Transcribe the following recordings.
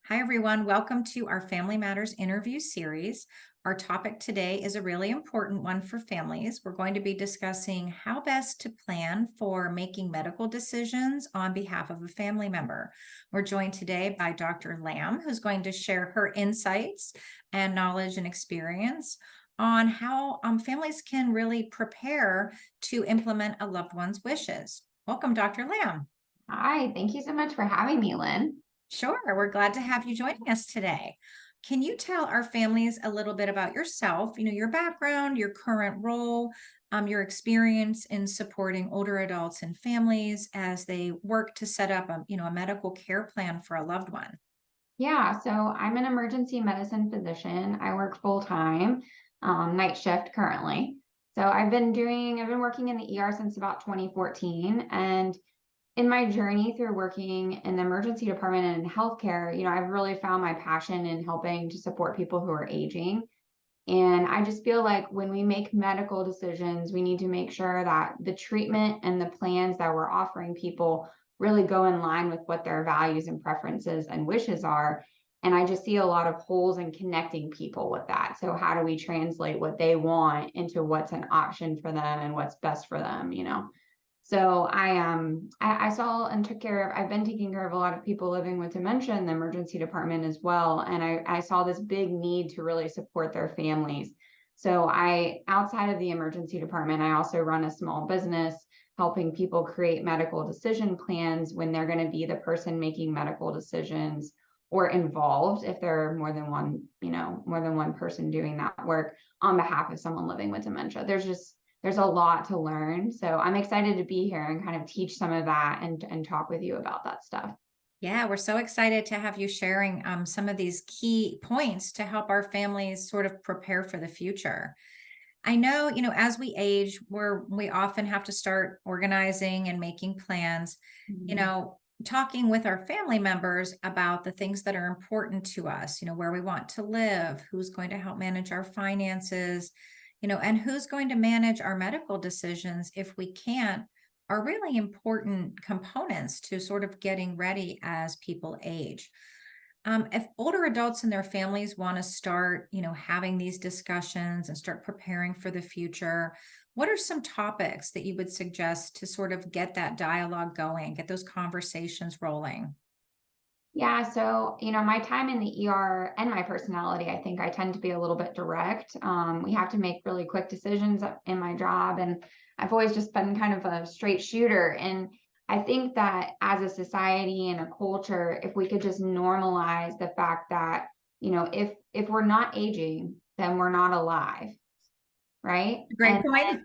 Hi, everyone. Welcome to our Family Matters interview series. Our topic today is a really important one for families. We're going to be discussing how best to plan for making medical decisions on behalf of a family member. We're joined today by Dr. Lamb, who's going to share her insights and knowledge and experience on how families can really prepare to implement a loved one's wishes. Welcome, Dr. Lamb. Hi, thank you so much for having me, Lynn. Sure, we're glad to have you joining us today. Can you tell our families a little bit about yourself, your background, your current role, your experience in supporting older adults and families as they work to set up a medical care plan for a loved one? Yeah, so I'm an emergency medicine physician. I work full time, night shift currently. So I've been working in the ER since about 2014. And in my journey through working in the emergency department and in healthcare, I've really found my passion in helping to support people who are aging. And I just feel like when we make medical decisions, we need to make sure that the treatment and the plans that we're offering people really go in line with what their values and preferences and wishes are. And I just see a lot of holes in connecting people with that. So, how do we translate what they want into what's an option for them and what's best for them? So I saw and took care of I've been taking care of a lot of people living with dementia in the emergency department as well. And I saw this big need to really support their families. So I outside of the emergency department, I also run a small business helping people create medical decision plans when they're going to be the person making medical decisions or involved if there are more than one person doing that work on behalf of someone living with dementia. There's a lot to learn. So I'm excited to be here and kind of teach some of that and talk with you about that stuff. Yeah, we're so excited to have you sharing some of these key points to help our families sort of prepare for the future. I know, as we age, we often have to start organizing and making plans, Mhm. talking with our family members about the things that are important to us, where we want to live, who's going to help manage our finances, and who's going to manage our medical decisions if we can't, are really important components to sort of getting ready as people age. If older adults and their families want to start, having these discussions and start preparing for the future, what are some topics that you would suggest to sort of get that dialogue going, get those conversations rolling? Yeah, so my time in the ER and my personality, I think I tend to be a little bit direct. We have to make really quick decisions in my job, and I've always just been kind of a straight shooter. And I think that as a society and a culture, if we could just normalize the fact that if we're not aging, then we're not alive, right? Great point.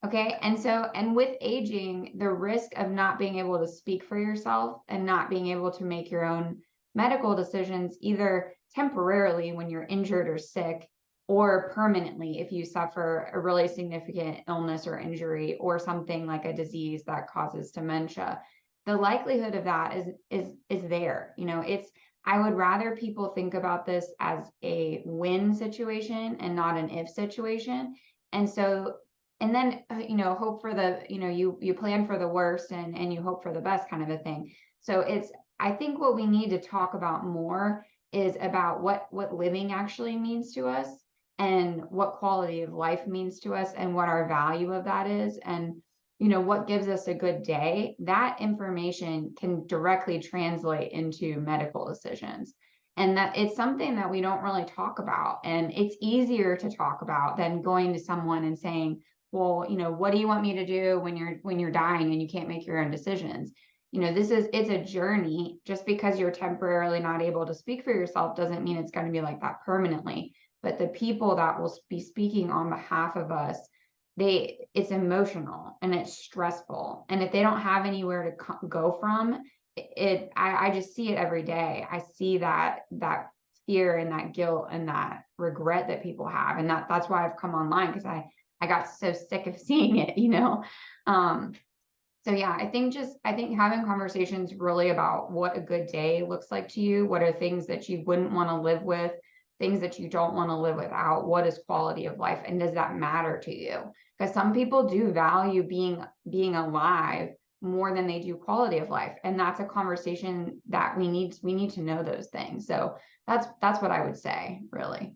Okay. And with aging, the risk of not being able to speak for yourself and not being able to make your own medical decisions, either temporarily when you're injured or sick, or permanently if you suffer a really significant illness or injury or something like a disease that causes dementia, the likelihood of that is there. I would rather people think about this as a win situation and not an if situation. And so and then hope for the you plan for the worst and you hope for the best kind of a thing. So it's I think what we need to talk about more is about what living actually means to us and what quality of life means to us and what our value of that is, and what gives us a good day. That information can directly translate into medical decisions, and that it's something that we don't really talk about. And it's easier to talk about than going to someone and saying, well, what do you want me to do when you're dying and you can't make your own decisions? It's a journey. Just because you're temporarily not able to speak for yourself doesn't mean it's going to be like that permanently. But the people that will be speaking on behalf of us, it's emotional and it's stressful. And if they don't have anywhere to go from, I just see it every day. I see that fear and that guilt and that regret that people have. And that's why I've come online, because I got so sick of seeing it. Um, so yeah, I think having conversations really about what a good day looks like to you, what are things that you wouldn't want to live with, things that you don't want to live without, what is quality of life, and does that matter to you? Because some people do value being alive more than they do quality of life. And that's a conversation that we need to know those things. So that's what I would say, really.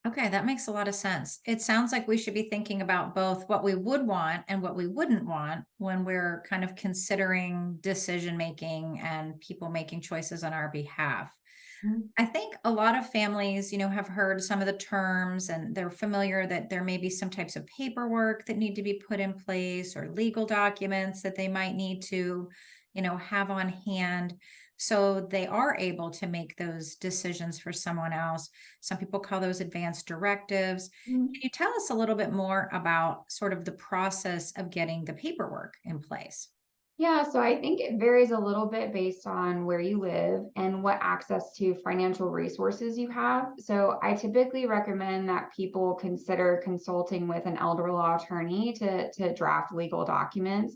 Okay, that makes a lot of sense. It sounds like we should be thinking about both what we would want and what we wouldn't want when we're kind of considering decision making and people making choices on our behalf. Mhm. I think a lot of families, have heard some of the terms and they're familiar that there may be some types of paperwork that need to be put in place or legal documents that they might need to, have on hand. So they are able to make those decisions for someone else. Some people call those advanced directives. Can you tell us a little bit more about sort of the process of getting the paperwork in place? Yeah, so I think it varies a little bit based on where you live and what access to financial resources you have. So I typically recommend that people consider consulting with an elder law attorney to draft legal documents.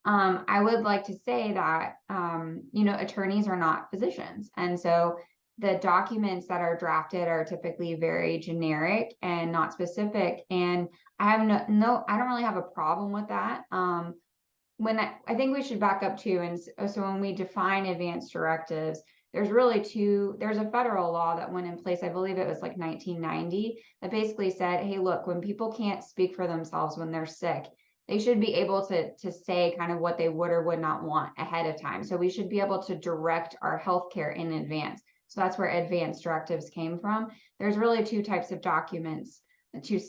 I would like to say that attorneys are not physicians, and so the documents that are drafted are typically very generic and not specific. And I have I don't really have a problem with that. I think we should back up too. And so when we define advanced directives, there's a federal law that went in place, I believe it was like 1990, that basically said, hey, look, when people can't speak for themselves when they're sick, they should be able to say kind of what they would or would not want ahead of time. So we should be able to direct our healthcare in advance. So that's where advanced directives came from. There's really two types of documents, two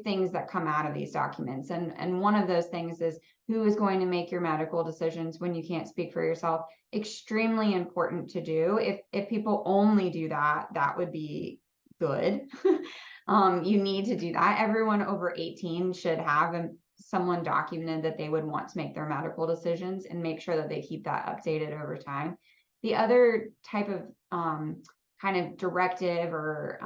things that come out of these documents. And one of those things is who is going to make your medical decisions when you can't speak for yourself. Extremely important to do. If people only do that, that would be good. You need to do that. Everyone over 18 should have someone documented that they would want to make their medical decisions, and make sure that they keep that updated over time. The other type of kind of directive or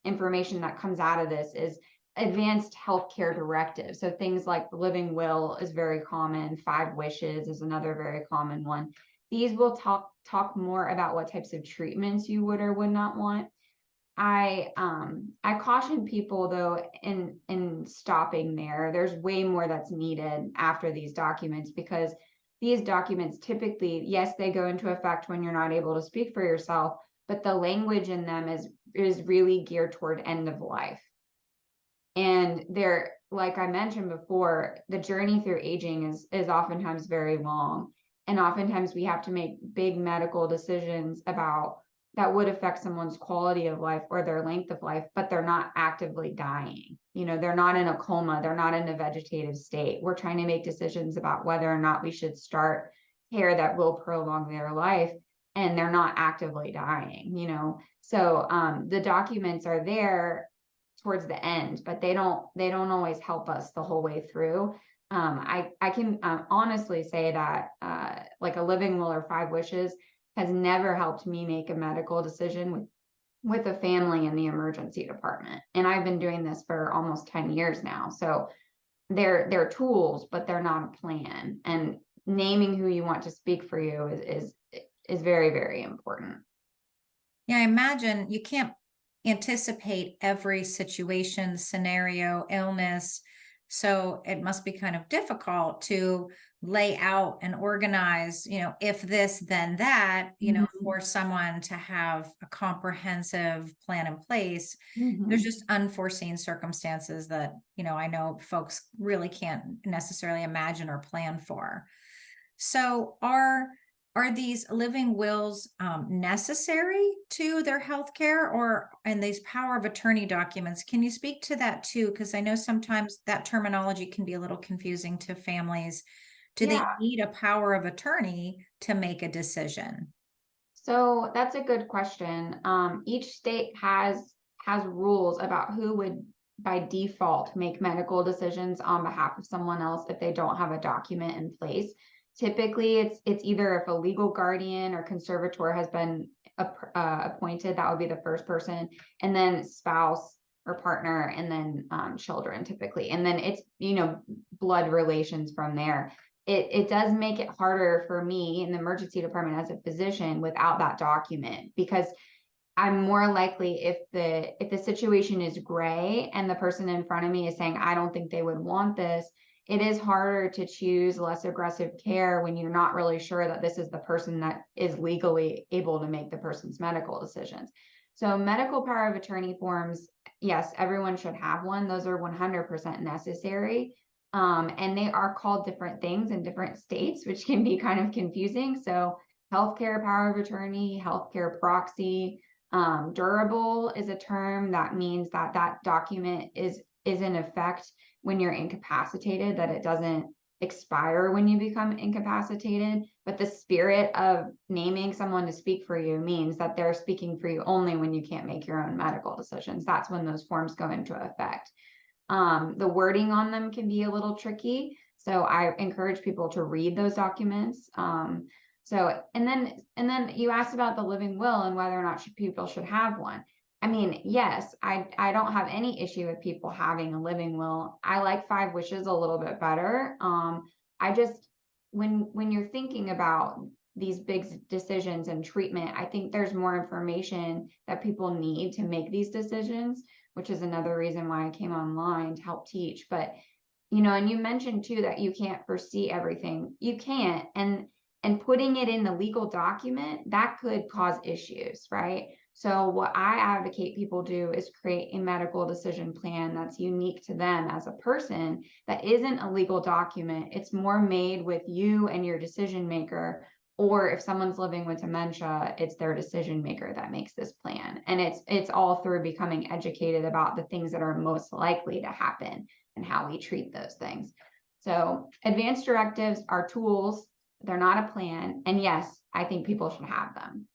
information that comes out of this is advanced healthcare directives. So things like the living will is very common. 5 wishes is another very common one. These will talk more about what types of treatments you would or would not want. I caution people though in stopping there. There's way more that's needed after these documents, because these documents typically, yes, they go into effect when you're not able to speak for yourself, but the language in them is really geared toward end of life. And they're, like I mentioned before, the journey through aging is oftentimes very long. And oftentimes we have to make big medical decisions about that would affect someone's quality of life or their length of life, but they're not actively dying. They're not in a coma, they're not in a vegetative state. We're trying to make decisions about whether or not we should start care that will prolong their life, and they're not actively dying. So the documents are there towards the end, but they don't always help us the whole way through. I can honestly say that like a living will or 5 wishes has never helped me make a medical decision with a family in the emergency department. And I've been doing this for almost 10 years now. So they're tools, but they're not a plan. And naming who you want to speak for you is very, very important. Yeah, I imagine you can't anticipate every situation, scenario, illness. So it must be kind of difficult to lay out and organize, if this, then that, Mhm. for someone to have a comprehensive plan in place. There's Mhm. just unforeseen circumstances that, I know folks really can't necessarily imagine or plan for. So are these living wills necessary to their health care, or and these power of attorney documents? Can you speak to that too? Because I know sometimes that terminology can be a little confusing to families. Do they Yeah. need a power of attorney to make a decision? So that's a good question. Each state has rules about who would by default make medical decisions on behalf of someone else if they don't have a document in place. Typically, it's either if a legal guardian or conservator has been appointed, that would be the first person, and then spouse or partner, and then children typically, and then it's blood relations from there. It does make it harder for me in the emergency department as a physician without that document, because I'm more likely, if the situation is gray and the person in front of me is saying, I don't think they would want this, it is harder to choose less aggressive care when you're not really sure that this is the person that is legally able to make the person's medical decisions. So medical power of attorney forms, yes, everyone should have one. Those are 100% necessary. And they are called different things in different states, which can be kind of confusing. So healthcare power of attorney, healthcare proxy, durable is a term that means that that document is in effect when you're incapacitated, that it doesn't expire when you become incapacitated. But the spirit of naming someone to speak for you means that they're speaking for you only when you can't make your own medical decisions. That's when those forms go into effect. The wording on them can be a little tricky, so I encourage people to read those documents. And then you asked about the living will and whether or not people should have one. I mean, yes, I don't have any issue with people having a living will. I like 5 wishes a little bit better. I just, when you're thinking about these big decisions and treatment, I think there's more information that people need to make these decisions, which is another reason why I came online to help teach. But, and you mentioned too that you can't foresee everything. You can't. And putting it in the legal document, that could cause issues, right? So what I advocate people do is create a medical decision plan that's unique to them as a person, that isn't a legal document. It's more made with you and your decision maker. Or if someone's living with dementia, it's their decision maker that makes this plan. And it's all through becoming educated about the things that are most likely to happen and how we treat those things. So advanced directives are tools. They're not a plan. And yes, I think people should have them.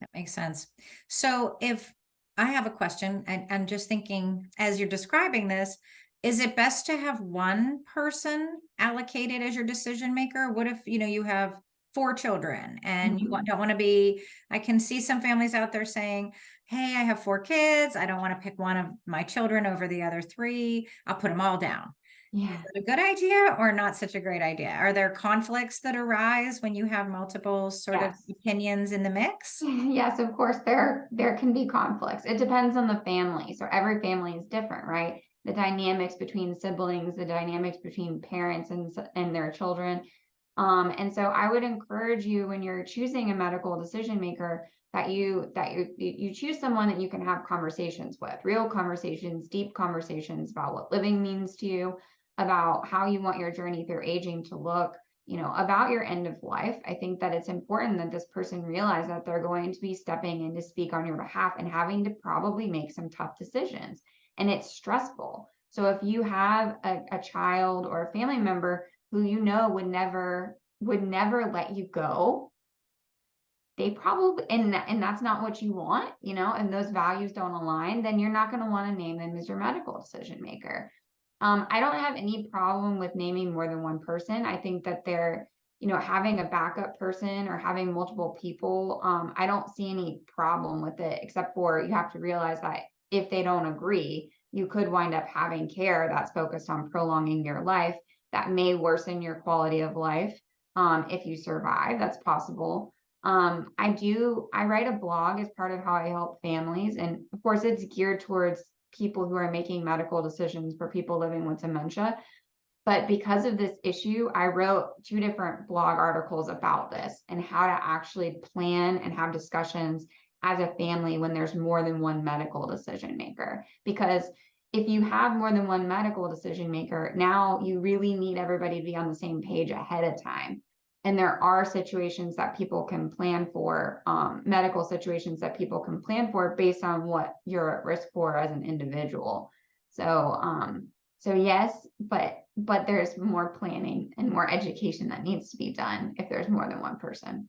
That makes sense. So if I have a question, and I'm just thinking as you're describing this, is it best to have one person allocated as your decision maker? What if, you have 4 children and you don't want to be, I can see some families out there saying, hey, I have 4 kids. I don't want to pick one of my children over the other 3. I'll put them all down. Yeah. Is that a good idea or not such a great idea? Are there conflicts that arise when you have multiple sort of Yes. opinions in the mix? Yes, of course, there can be conflicts. It depends on the family. So every family is different, right? The dynamics between siblings, the dynamics between parents and their children. And so I would encourage you, when you're choosing a medical decision maker, that you choose someone that you can have conversations with, real conversations, deep conversations about what living means to you, about how you want your journey through aging to look, about your end of life. I think that it's important that this person realize that they're going to be stepping in to speak on your behalf and having to probably make some tough decisions. And it's stressful. So if you have a child or a family member who would never let you go, they probably, and that's not what you want, and those values don't align, then you're not going to want to name them as your medical decision maker. I don't have any problem with naming more than one person. I think that they're, having a backup person or having multiple people, I don't see any problem with it, except for you have to realize that if they don't agree, you could wind up having care that's focused on prolonging your life that may worsen your quality of life. If you survive, that's possible. I write a blog as part of how I help families. And of course, it's geared towards people who are making medical decisions for people living with dementia. But because of this issue, I wrote 2 different blog articles about this and how to actually plan and have discussions as a family when there's more than one medical decision maker. Because if you have more than one medical decision maker, now you really need everybody to be on the same page ahead of time. And there are situations that people can plan for, medical situations that people can plan for based on what you're at risk for as an individual. So yes, but there's more planning and more education that needs to be done if there's more than one person.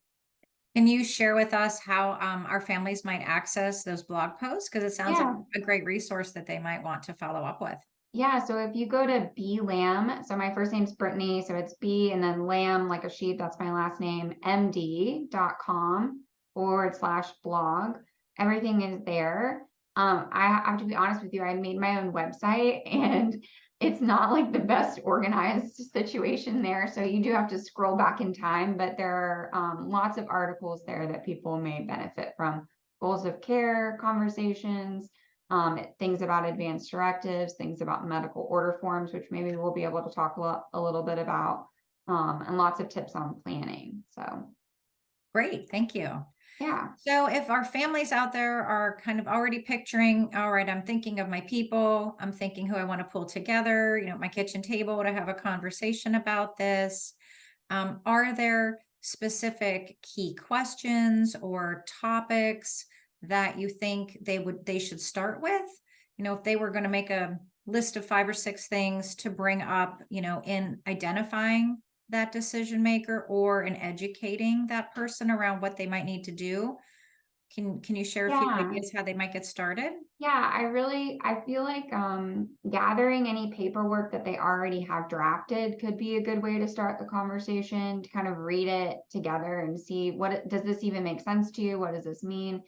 Can you share with us how our families might access those blog posts? Because it sounds like Yeah. a great resource that they might want to follow up with. Yeah, so if you go to B Lamb, so my first name's Brittney, so it's B and then Lamb, like a sheep, that's my last name, md.com/blog. Everything is there. I have to be honest with you, I made my own website and it's not like the best organized situation there. So you do have to scroll back in time, but there are lots of articles there that people may benefit from. Goals of care, conversations, things about advanced directives, things about medical order forms, which maybe we'll be able to talk a little bit about, and lots of tips on planning. So Great, thank you. yeah. So if our families out there are kind of already picturing, all right, I'm thinking of my people, I'm thinking who I want to pull together, at my kitchen table to have a conversation about this. Are there specific key questions or topics that you think they should start with? If they were going to make a list of 5 or 6 things to bring up, in identifying that decision maker or in educating that person around what they might need to do. Can you share a few Yeah. ideas how they might get started? Yeah, I feel like gathering any paperwork that they already have drafted could be a good way to start the conversation, to kind of read it together and see does this even make sense to you? What does this mean?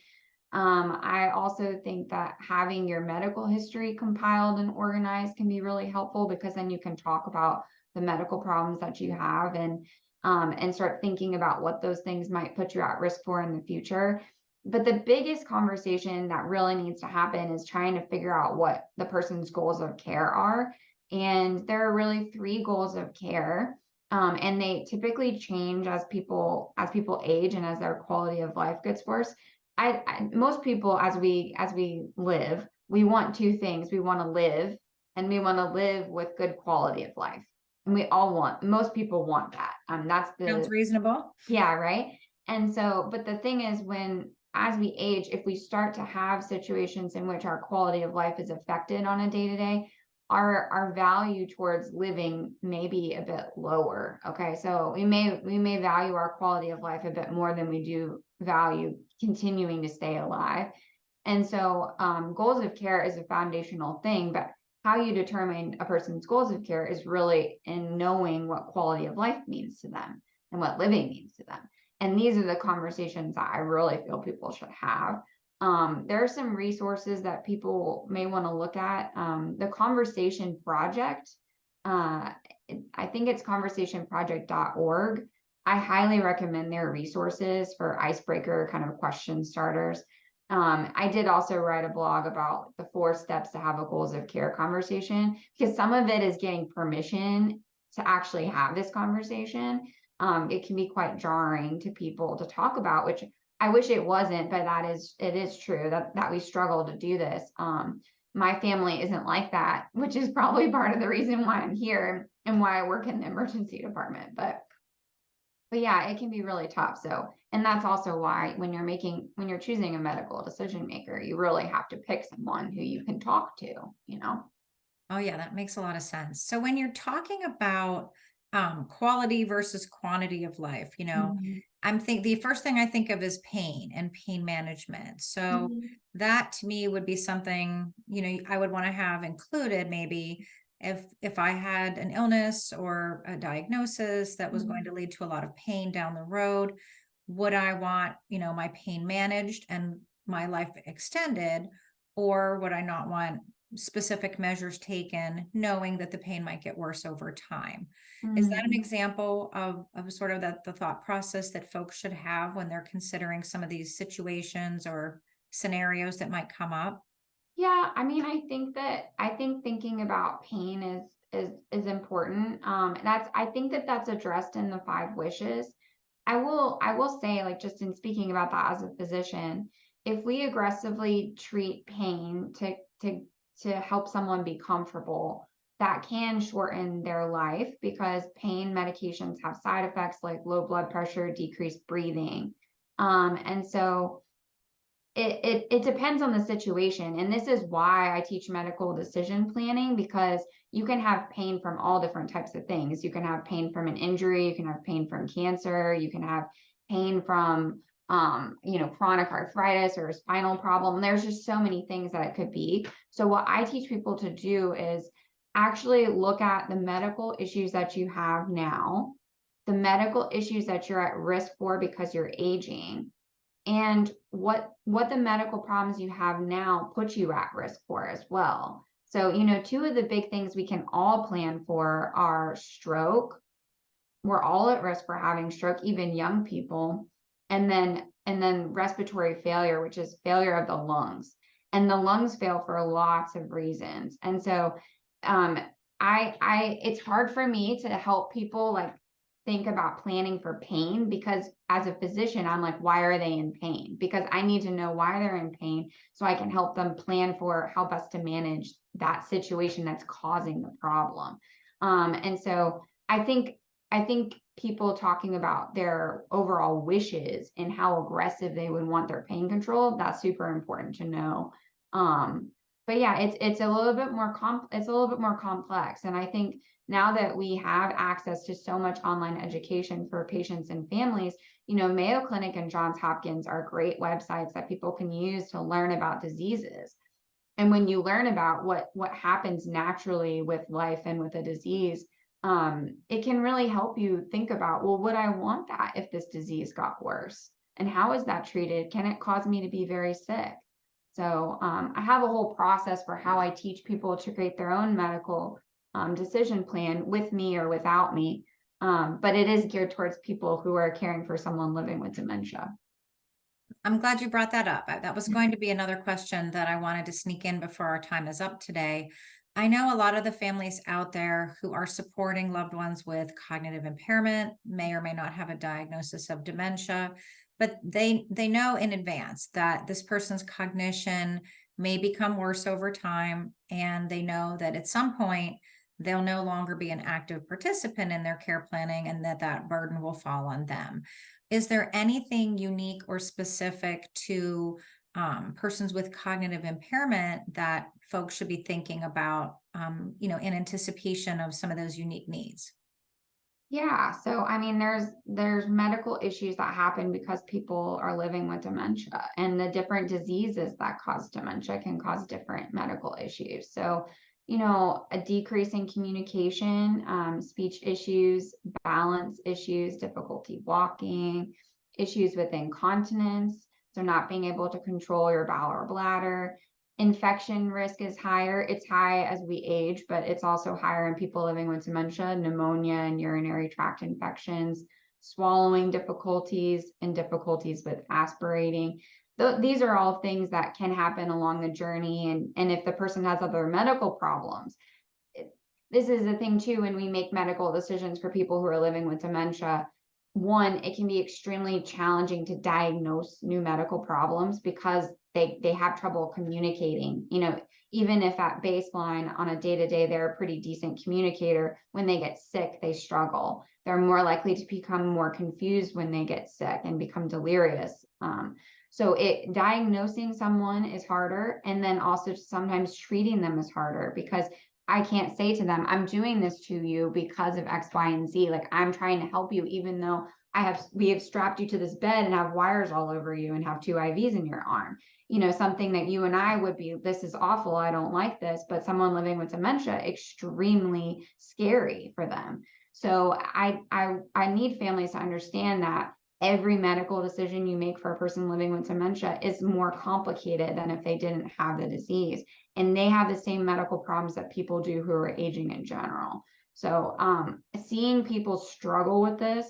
I also think that having your medical history compiled and organized can be really helpful, because then you can talk about the medical problems that you have, and start thinking about what those things might put you at risk for in the future. But the biggest conversation that really needs to happen is trying to figure out what the person's goals of care are. And there are really 3 goals of care. And they typically change as people age and as their quality of life gets worse. Most people, as we live, we want 2 things. We want to live, and we want to live with good quality of life. And most people want that. That's Sounds the reasonable. Yeah, right. And so, but the thing is, as we age, if we start to have situations in which our quality of life is affected on a day to day, our value towards living may be a bit lower. Okay. So we may value our quality of life a bit more than we do value continuing to stay alive. And so, goals of care is a foundational thing, but how you determine a person's goals of care is really in knowing what quality of life means to them and what living means to them. And these are the conversations that I really feel people should have. There are some resources that people may want to look at. The Conversation Project, uh, I think it's conversationproject.org. I highly recommend their resources for icebreaker kind of question starters. I did also write a blog about the 4 steps to have a goals of care conversation, because some of it is getting permission to actually have this conversation. It can be quite jarring to people to talk about, which I wish it wasn't, but it is true that we struggle to do this. My family isn't like that, which is probably part of the reason why I'm here and why I work in the emergency department. But yeah, it can be really tough. So, and that's also why when you're choosing a medical decision maker, you really have to pick someone who you can talk to. Oh yeah, that makes a lot of sense. So when you're talking about quality versus quantity of life, Mhm. the first thing I think of is pain and pain management. So Mhm. that to me would be something, I would want to have included maybe if I had an illness or a diagnosis that was going Mhm. to lead to a lot of pain down the road, would I want, my pain managed and my life extended, or would I not want specific measures taken, knowing that the pain might get worse over time? Is that an Mhm. example of sort of the thought process that folks should have when they're considering some of these situations or scenarios that might come up? Yeah, I mean, I think thinking about pain is important. I think that's addressed in the 5 wishes. I will say, like, just in speaking about that as a physician, if we aggressively treat pain to help someone be comfortable, that can shorten their life, because pain medications have side effects like low blood pressure, decreased breathing. And so it depends on the situation. And this is why I teach medical decision planning, because you can have pain from all different types of things. You can have pain from an injury, you can have pain from cancer, you can have pain from chronic arthritis or a spinal problem. There's just so many things that it could be. So what I teach people to do is actually look at the medical issues that you have now, the medical issues that you're at risk for because you're aging, and what the medical problems you have now put you at risk for as well. So, 2 of the big things we can all plan for are stroke. We're all at risk for having stroke, even young people, and then respiratory failure, which is failure of the lungs. and the lungs fail for lots of reasons. And so, um, it's hard for me to help people like think about planning for pain, because as a physician, I'm like, why are they in pain? Because I need to know why they're in pain so I can help them plan for how best to manage that situation that's causing the problem. And so I think people talking about their overall wishes and how aggressive they would want their pain control, that's super important to know. Um, but yeah, it's a little bit more it's a little bit more complex. And I think now that we have access to so much online education for patients and families, Mayo Clinic and Johns Hopkins are great websites that people can use to learn about diseases. And when you learn about what happens naturally with life and with a disease, it can really help you think about, well, would I want that if this disease got worse? And how is that treated? Can it cause me to be very sick? So I have a whole process for how I teach people to create their own medical decision plan with me or without me. But it is geared towards people who are caring for someone living with dementia. I'm glad you brought that up. That was going to be another question that I wanted to sneak in before our time is up today. I know a lot of the families out there who are supporting loved ones with cognitive impairment may or may not have a diagnosis of dementia, but they know in advance that this person's cognition may become worse over time, and they know that at some point they'll no longer be an active participant in their care planning, and that burden will fall on them. Is there anything unique or specific to persons with cognitive impairment that folks should be thinking about, in anticipation of some of those unique needs? Yeah, so I mean, there's medical issues that happen because people are living with dementia, and the different diseases that cause dementia can cause different medical issues. So, a decrease in communication, speech issues, balance issues, difficulty walking, issues with incontinence, so not being able to control your bowel or bladder. Infection risk is higher. It's high as we age, but it's also higher in people living with dementia, pneumonia and urinary tract infections, swallowing difficulties, and difficulties with aspirating. These are all things that can happen along the journey. And if the person has other medical problems, this is the thing too, when we make medical decisions for people who are living with dementia, one, it can be extremely challenging to diagnose new medical problems because they have trouble communicating. Even if at baseline on a day-to-day they're a pretty decent communicator, when they get sick they struggle. They're more likely to become more confused when they get sick and become delirious. So diagnosing someone is harder, and then also sometimes treating them is harder, because I can't say to them, I'm doing this to you because of X, Y, and Z. Like, I'm trying to help you, even though we have strapped you to this bed and have wires all over you and have 2 IVs in your arm. Something that you and I would be, this is awful, I don't like this, but someone living with dementia, extremely scary for them. So I need families to understand that every medical decision you make for a person living with dementia is more complicated than if they didn't have the disease. And they have the same medical problems that people do who are aging in general. So seeing people struggle with this,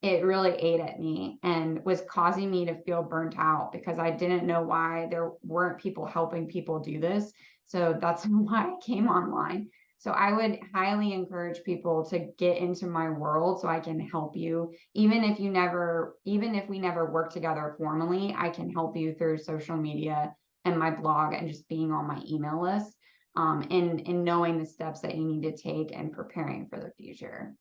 it really ate at me and was causing me to feel burnt out, because I didn't know why there weren't people helping people do this. So that's why I came online. So I would highly encourage people to get into my world so I can help you. Even if we never work together formally, I can help you through social media and my blog and just being on my email list, and knowing the steps that you need to take and preparing for the future.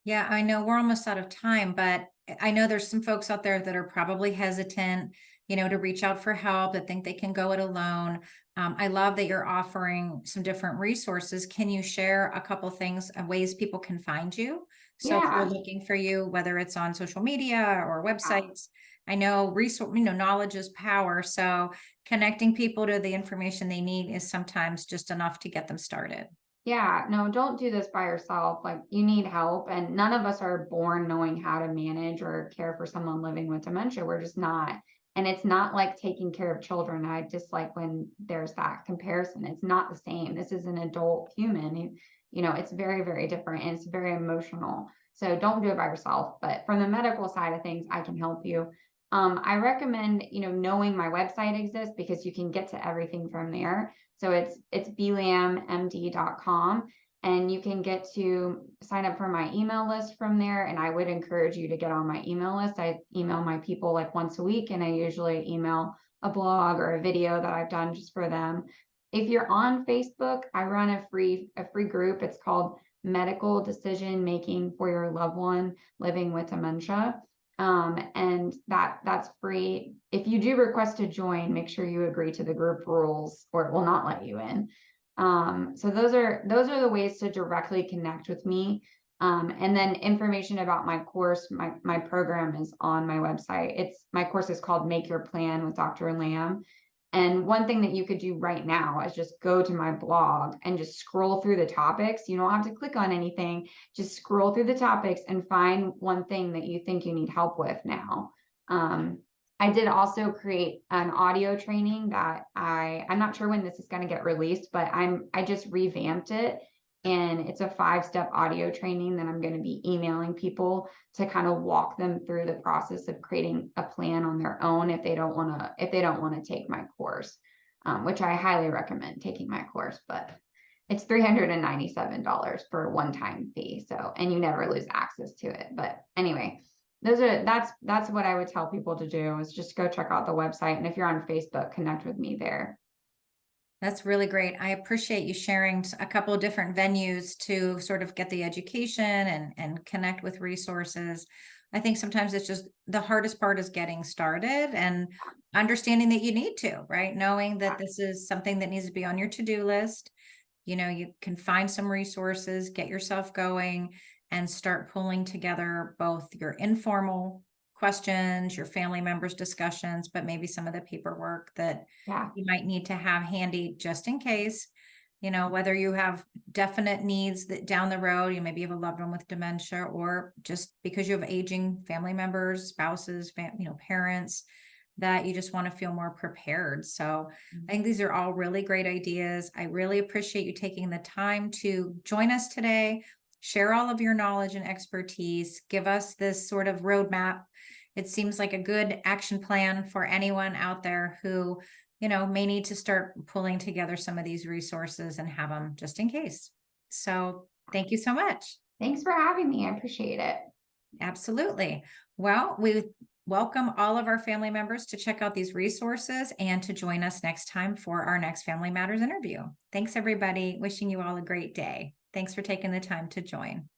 Yeah, I know we're almost out of time, but I know there's some folks out there that are probably hesitant, to reach out for help, that think they can go it alone. I love that you're offering some different resources. Can you share a couple things and ways people can find you? So if they're Yeah. looking for you, whether it's on social media or Yeah. websites, I know knowledge is power. So connecting people to the information they need is sometimes just enough to get them started. Yeah, no, don't do this by yourself. Like, you need help, and none of us are born knowing how to manage or care for someone living with dementia. We're just not. And it's not like taking care of children. I dislike when there's that comparison. It's not the same. This is an adult human. It's very, very different, and it's very emotional. So don't do it by yourself. But from the medical side of things, I can help you. I recommend, knowing my website exists because you can get to everything from there. So it's blammd.com, and you can get to sign up for my email list from there. And I would encourage you to get on my email list. I email my people like once a week, and I usually email a blog or a video that I've done just for them. If you're on Facebook, I run a free group. It's called Medical Decision Making for Your Loved One Living with Dementia. And that's free. If you do request to join, make sure you agree to the group rules or it will not let you in. So those are the ways to directly connect with me. And then information about my course, my program is on my website. My course is called Make Your Plan with Dr. Lamb. And one thing that you could do right now is just go to my blog and just scroll through the topics. You don't have to click on anything. Just scroll through the topics and find one thing that you think you need help with now. I did also create an audio training that I'm not sure when this is going to get released, but I just revamped it. And it's a 5-step audio training that I'm going to be emailing people to kind of walk them through the process of creating a plan on their own if they don't want to take my course, which I highly recommend taking my course, but it's $397 for a one-time fee. So, and you never lose access to it. But anyway, that's what I would tell people to do, is just go check out the website. And if you're on Facebook, connect with me there. That's really great. I appreciate you sharing a couple of different venues to sort of get the education and connect with resources. I think sometimes it's just the hardest part is getting started and understanding that you need to, right? Knowing that this is something that needs to be on your to-do list. You can find some resources, get yourself going, and start pulling together both your informal questions, your family members' discussions, but maybe some of the paperwork that you might need to have handy just in case, whether you have definite needs that down the road, you maybe have a loved one with dementia, or just because you have aging family members, spouses, parents, that you just want to feel more prepared. So I think these are all really great ideas. I really appreciate you taking the time to join us today, share all of your knowledge and expertise, give us this sort of roadmap. It seems like a good action plan for anyone out there who, may need to start pulling together some of these resources and have them just in case. So thank you so much. Thanks for having me. I appreciate it. Absolutely. Well, we welcome all of our family members to check out these resources and to join us next time for our next Family Matters interview. Thanks, everybody. Wishing you all a great day. Thanks for taking the time to join.